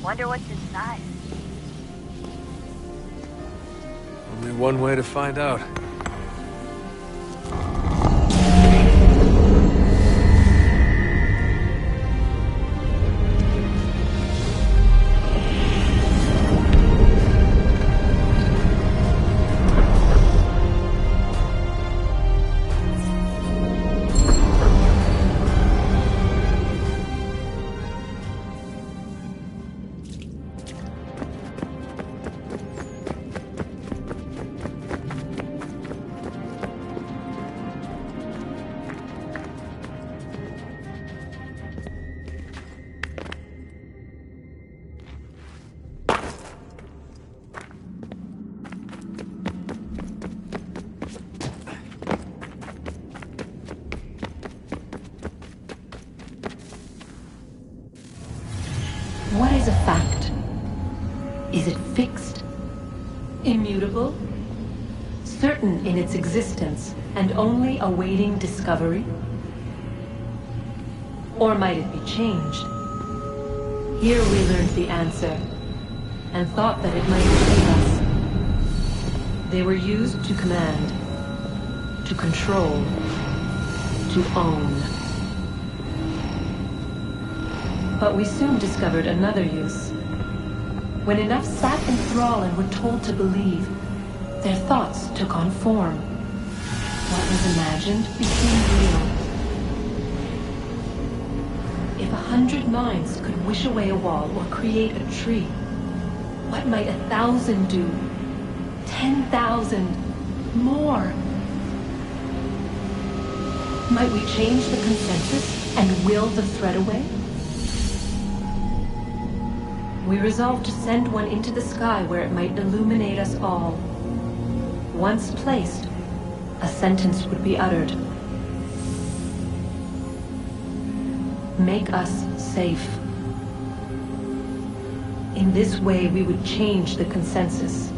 Wonder what's inside. Only one way to find out. What is a fact? Is it fixed? Immutable? Certain in its existence and only awaiting discovery? Or might it be changed? Here we learned the answer, and thought that it might save us. They were used to command, to control, to own. But we soon discovered another use. When enough sat in thrall and were told to believe, their thoughts took on form. What was imagined became real. If 100 minds could wish away a wall or create a tree, what might 1,000 do? 10,000? More? Might we change the consensus and will the thread away? We resolved to send one into the sky where it might illuminate us all. Once placed, a sentence would be uttered. Make us safe. In this way, we would change the consensus.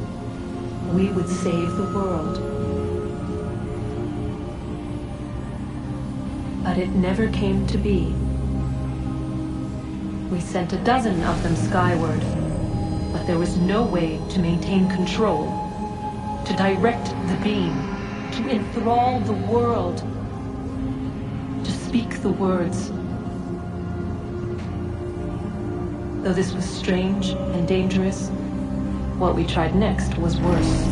We would save the world. But it never came to be. We sent a dozen of them skyward, but there was no way to maintain control, to direct the beam, to enthrall the world, to speak the words. Though this was strange and dangerous, what we tried next was worse.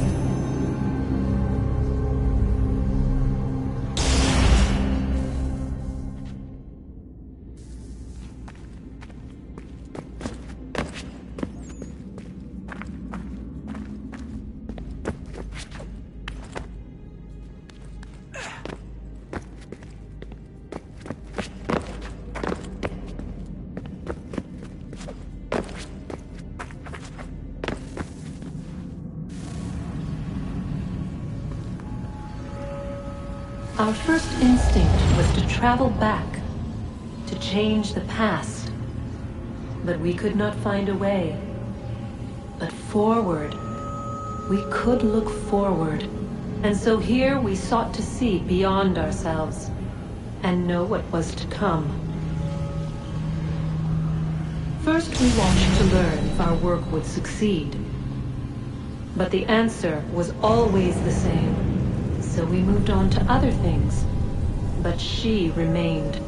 Our first instinct was to travel back, to change the past. But we could not find a way. But forward, we could look forward. And so here we sought to see beyond ourselves, and know what was to come. First we watched to learn if our work would succeed. But the answer was always the same. So we moved on to other things, but she remained.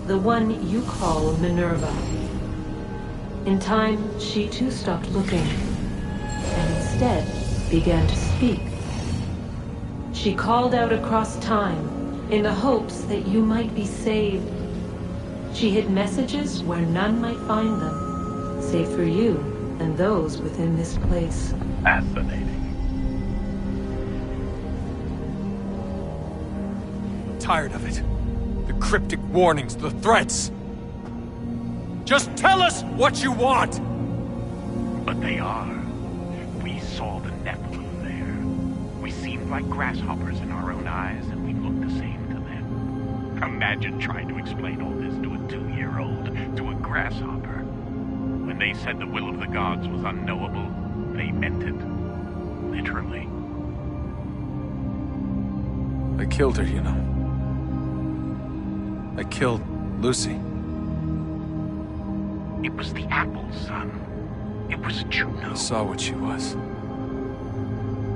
The one you call Minerva. In time, she too stopped looking, and instead began to speak. She called out across time, in the hopes that you might be saved. She hid messages where none might find them, save for you and those within this place. Fascinating. Tired of it. The cryptic warnings, the threats. Just tell us what you want! But they are. We saw the Nephilim there. We seemed like grasshoppers in our own eyes, and we looked the same to them. Imagine trying to explain all this to a 2-year-old, to a grasshopper. When they said the will of the gods was unknowable, they meant it. Literally. I killed her, you know. I killed Lucy. It was the apple, son. It was Juno. I saw what she was.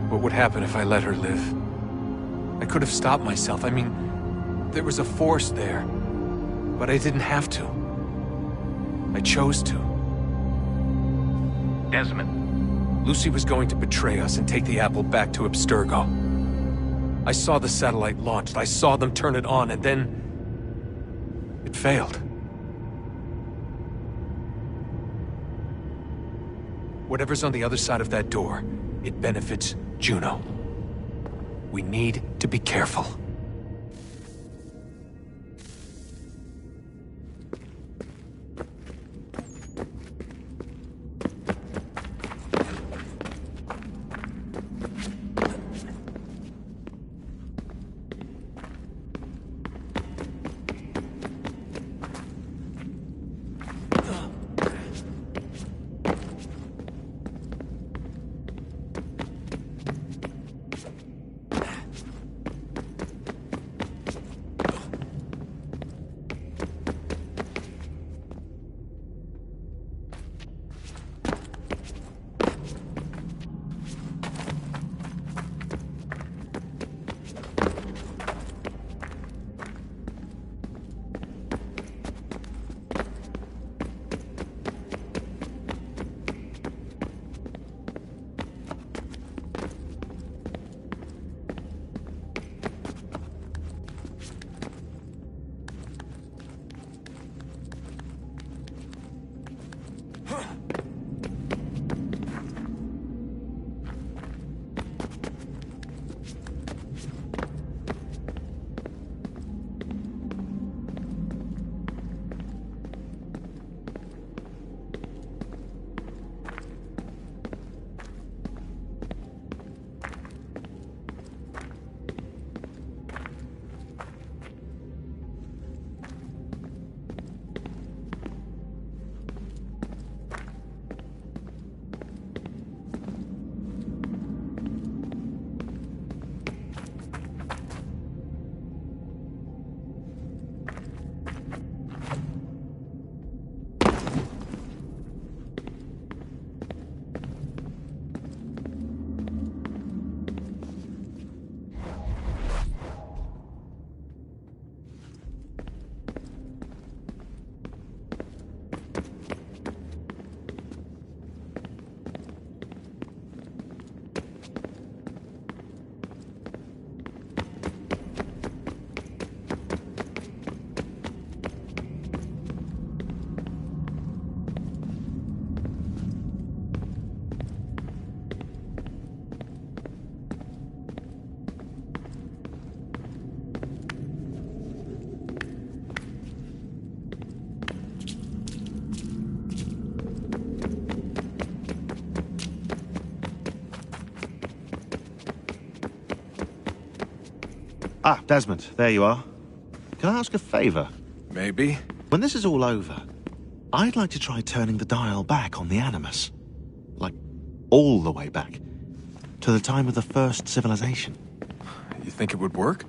What would happen if I let her live? I could have stopped myself. I mean, there was a force there. But I didn't have to. I chose to. Desmond. Lucy was going to betray us and take the apple back to Abstergo. I saw the satellite launched. I saw them turn it on, and then... it failed. Whatever's on the other side of that door, it benefits Juno. We need to be careful. Ah, Desmond, there you are. Can I ask a favour? Maybe? When this is all over, I'd like to try turning the dial back on the Animus. Like, all the way back. To the time of the first civilization. You think it would work?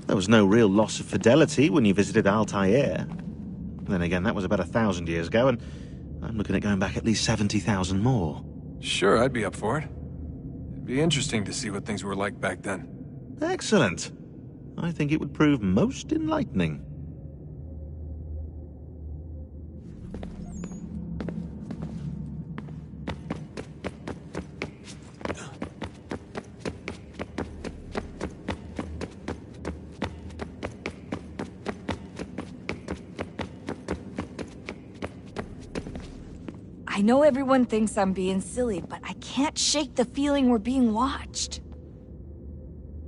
There was no real loss of fidelity when you visited Altair. Then again, that was about 1,000 years ago, and I'm looking at going back at least 70,000 more. Sure, I'd be up for it. It'd be interesting to see what things were like back then. Excellent. I think it would prove most enlightening. I know everyone thinks I'm being silly, but I can't shake the feeling we're being watched.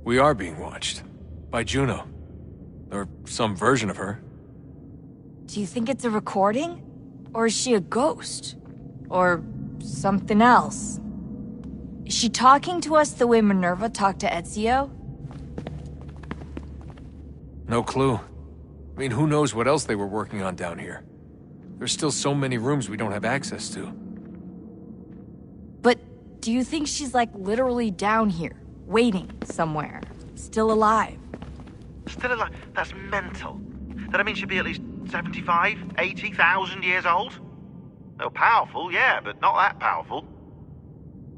We are being watched. By Juno. Or some version of her. Do you think it's a recording? Or is she a ghost? Or something else? Is she talking to us the way Minerva talked to Ezio? No clue. I mean, who knows what else they were working on down here? There's still so many rooms we don't have access to. But do you think she's like literally down here, waiting somewhere, still alive? Still alive? That's mental. That I mean she'd be at least 75, 80,000 years old? They're powerful, yeah, but not that powerful.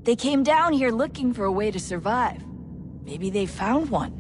They came down here looking for a way to survive. Maybe they found one.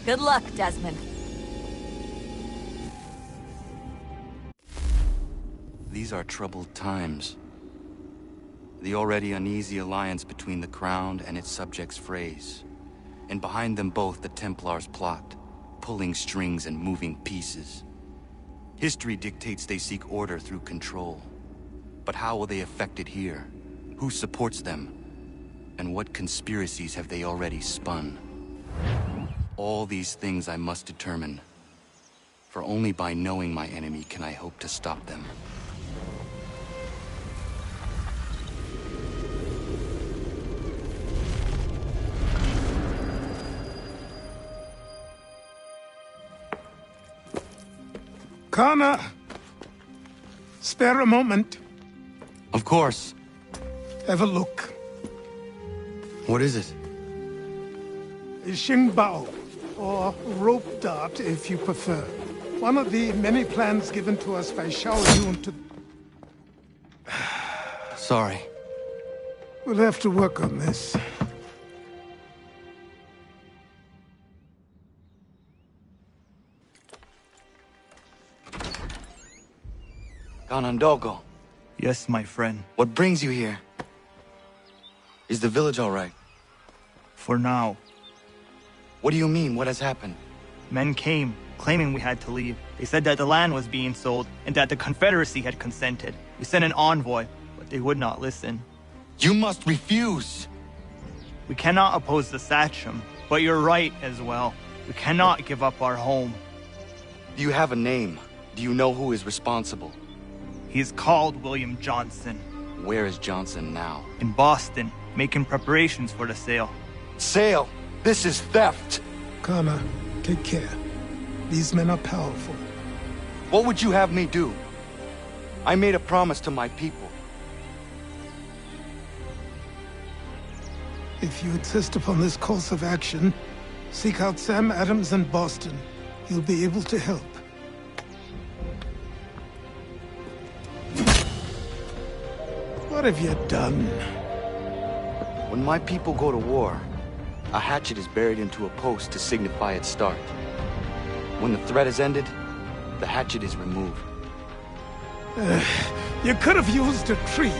Good luck, Desmond. These are troubled times. The already uneasy alliance between the Crown and its subjects frays. And behind them both the Templars plot, pulling strings and moving pieces. History dictates they seek order through control. But how will they affect it here? Who supports them? And what conspiracies have they already spun? All these things I must determine. For only by knowing my enemy can I hope to stop them. Connor! Spare a moment. Of course. Have a look. What is it? Xingbao, or rope dart if you prefer. One of the many plans given to us by Xiao Yun to... Sorry. We'll have to work on this. Ganondogo, Yes, my friend. what brings you here? Is the village all right? For now. What do you mean? What has happened? Men came, claiming we had to leave. They said that the land was being sold, and that the Confederacy had consented. We sent an envoy, but they would not listen. You must refuse! We cannot oppose the Sachem, but you're right as well. We cannot give up our home. Do you have a name? Do you know who is responsible? He is called William Johnson. Where is Johnson now? In Boston, making preparations for the sale. Sale! This is theft! Connor, take care. These men are powerful. What would you have me do? I made a promise to my people. If you insist upon this course of action, seek out Sam Adams in Boston. He'll be able to help. What have you done? When my people go to war, a hatchet is buried into a post to signify its start. When the threat is ended, the hatchet is removed. You could have used a tree.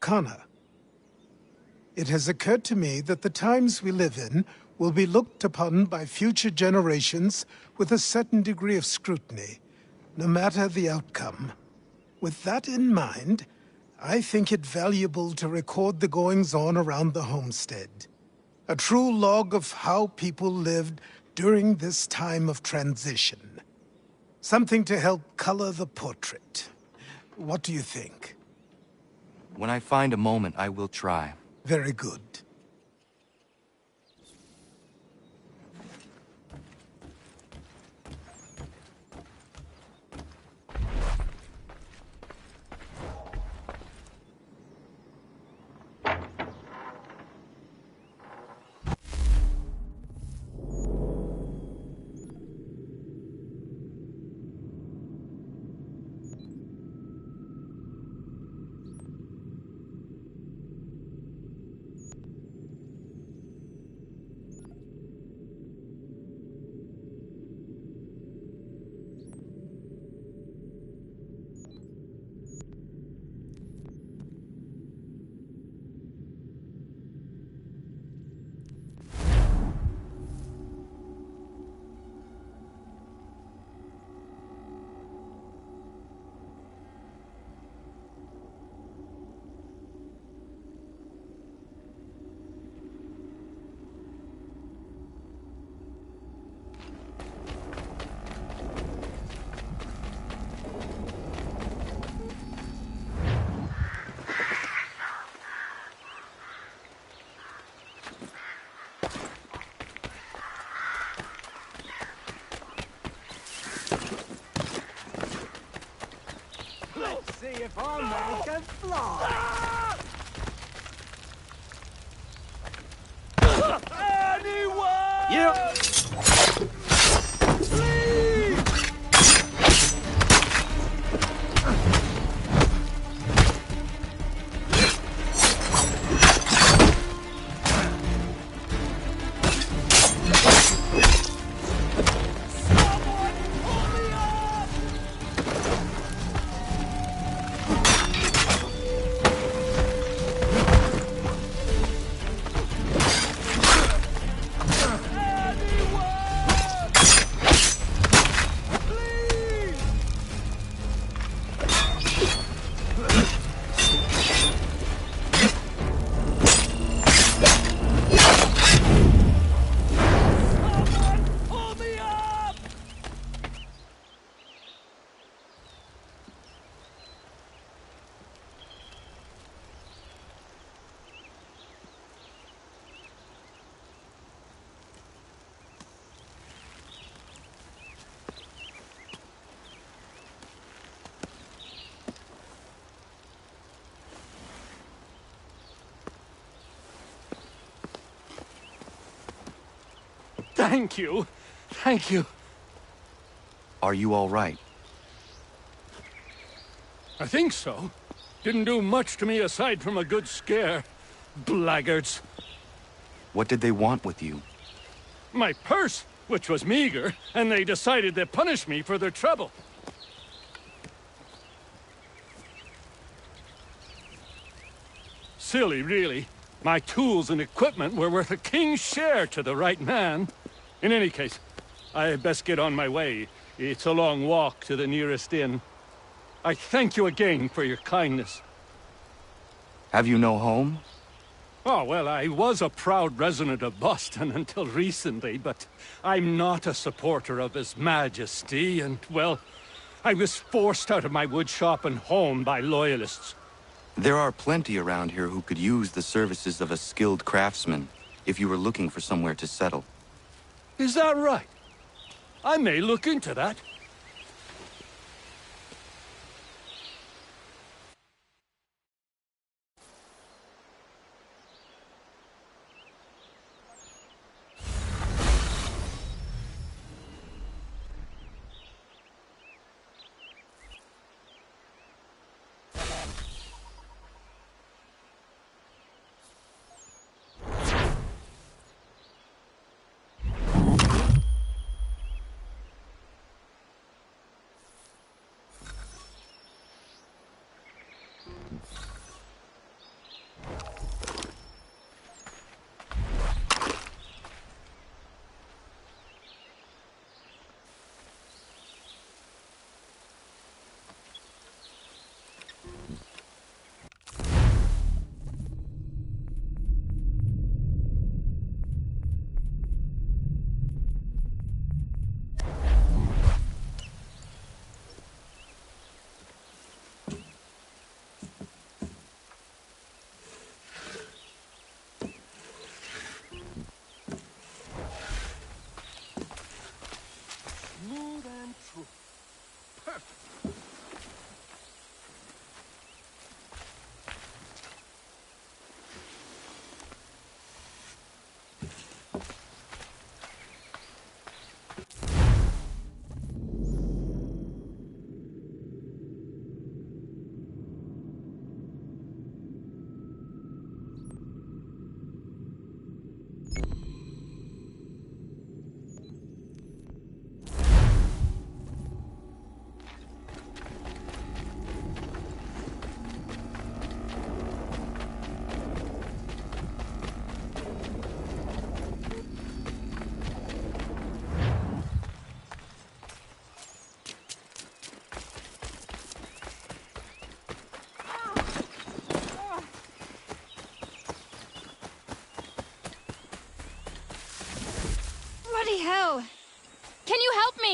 arcana. It has occurred to me that the times we live in will be looked upon by future generations with a certain degree of scrutiny, no matter the outcome. With that in mind, I think it valuable to record the goings-on around the homestead. A true log of how people lived during this time of transition. Something to help color the portrait. What do you think? When I find a moment, I will try. Very good. See if our man can fly! Anyone! Yep! Thank you. Thank you. Are you all right? I think so. Didn't do much to me aside from a good scare. Blackguards. What did they want with you? My purse, which was meager, and they decided to punish me for their trouble. Silly, really. My tools and equipment were worth a king's share to the right man. In any case, I best get on my way. It's a long walk to the nearest inn. I thank you again for your kindness. Have you no home? Oh, well, I was a proud resident of Boston until recently, but I'm not a supporter of His Majesty, and, well, I was forced out of my woodshop and home by loyalists. There are plenty around here who could use the services of a skilled craftsman if you were looking for somewhere to settle. Is that right? I may look into that.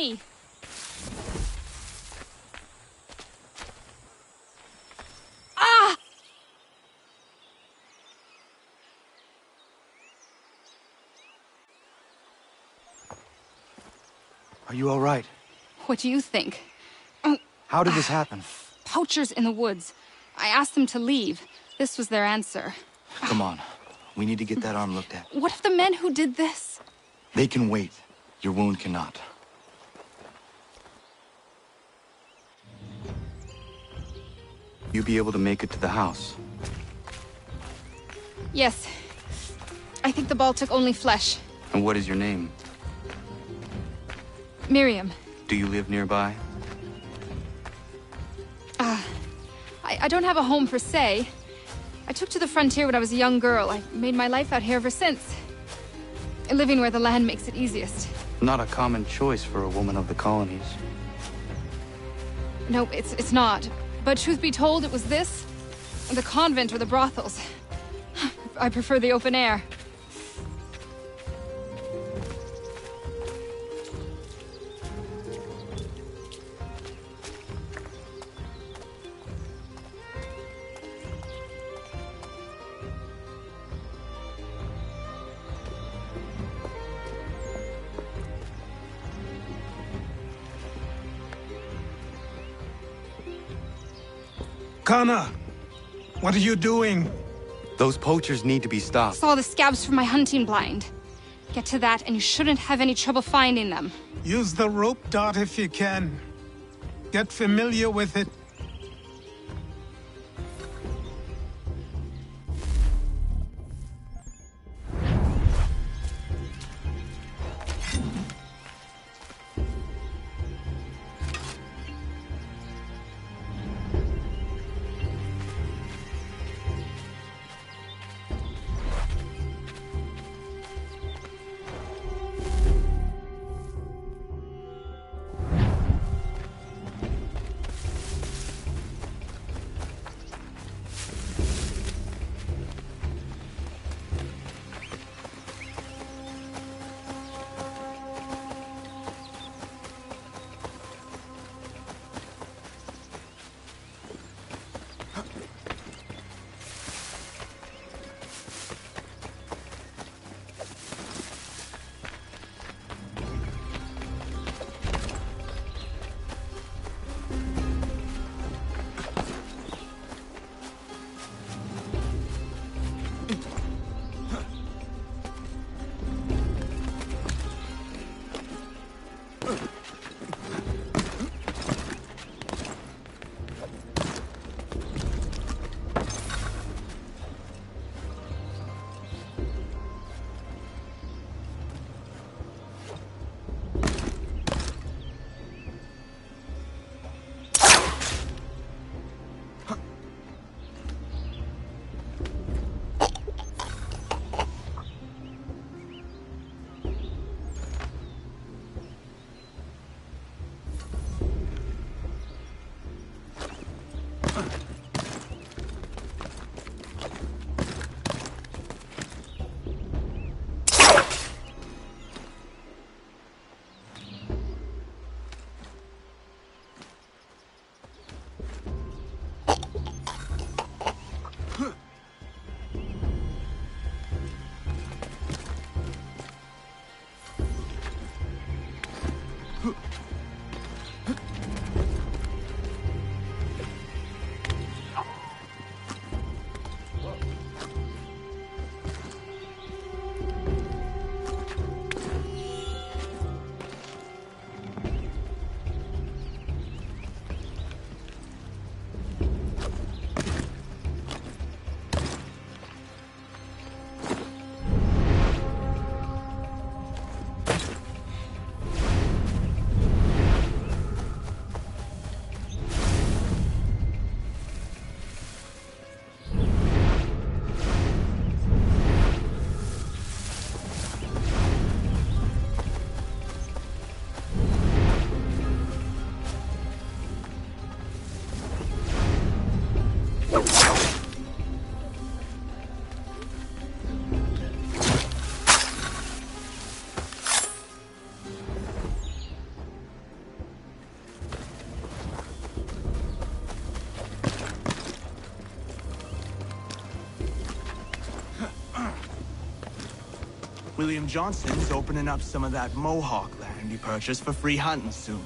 me! Ah! Are you all right? What do you think? How did this happen? Poachers in the woods. I asked them to leave. This was their answer. Come on. We need to get that arm looked at. What if the men who did this? They can wait. Your wound cannot. You be able to make it to the house? Yes. I think the ball took only flesh. And what is your name? Miriam. Do you live nearby? I don't have a home per se. I took to the frontier when I was a young girl. I made my life out here ever since. Living where the land makes it easiest. Not a common choice for a woman of the colonies. No, it's not. But truth be told, it was this, the convent or the brothels. I prefer the open air. Kana, what are you doing? Those poachers need to be stopped. Saw the scabs from my hunting blind. Get to that and you shouldn't have any trouble finding them. Use the rope dart if you can. Get familiar with it. William Johnson's opening up some of that Mohawk land he purchased for free hunting soon.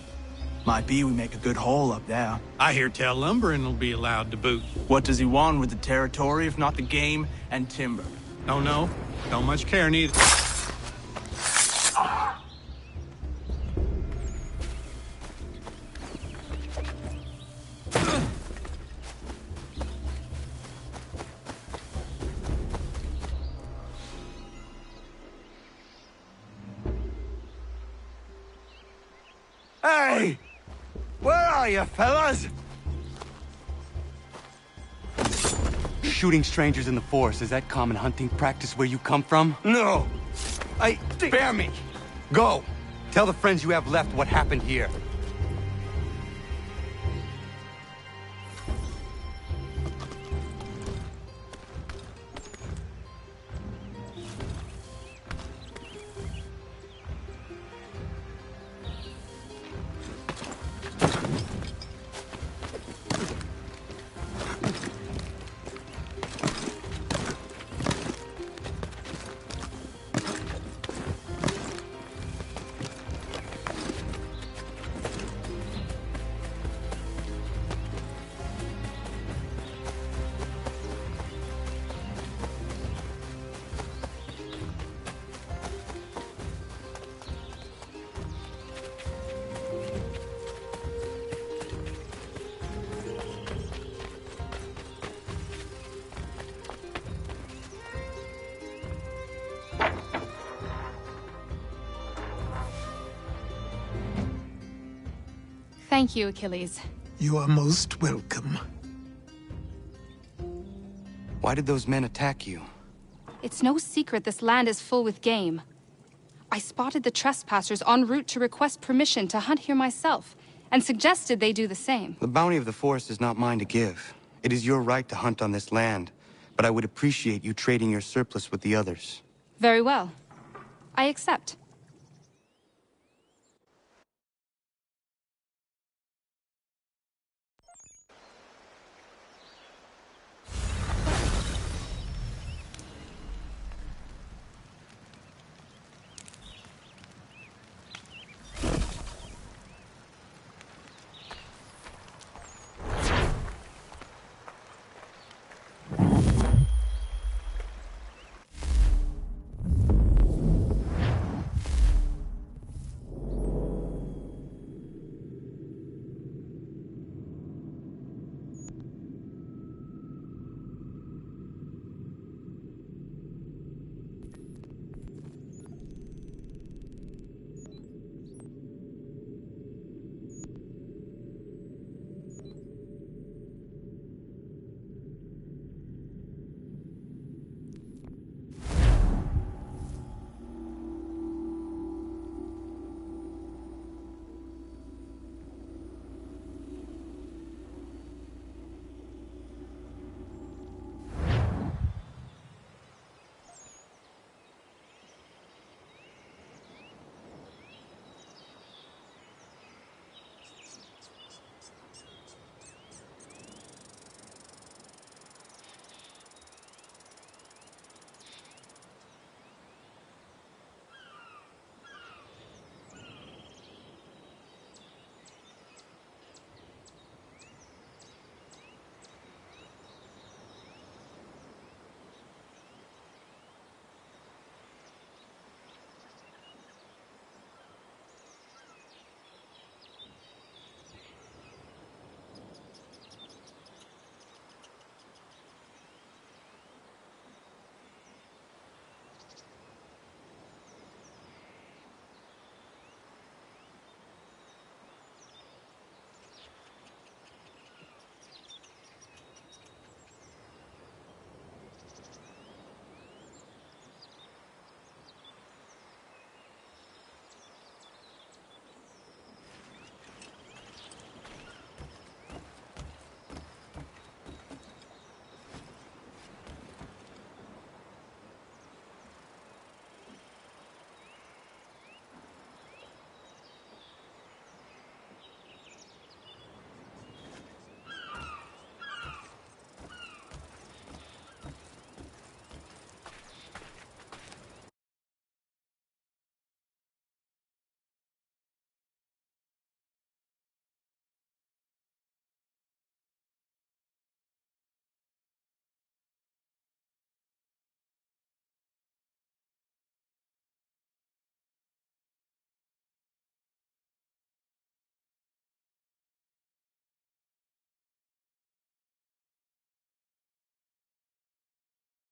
Might be we make a good haul up there. I hear tell lumbering will be allowed to boot. What does he want with the territory if not the game and timber? Oh no, don't much care neither. Hey! Where are you, fellas? Shooting strangers in the forest, is that common hunting practice where you come from? No! Spare me! Go! Tell the friends you have left what happened here. Thank you, Achilles. You are most welcome. Why did those men attack you? It's no secret this land is full with game. I spotted the trespassers en route to request permission to hunt here myself, and suggested they do the same. The bounty of the forest is not mine to give. It is your right to hunt on this land, but I would appreciate you trading your surplus with the others. Very well. I accept.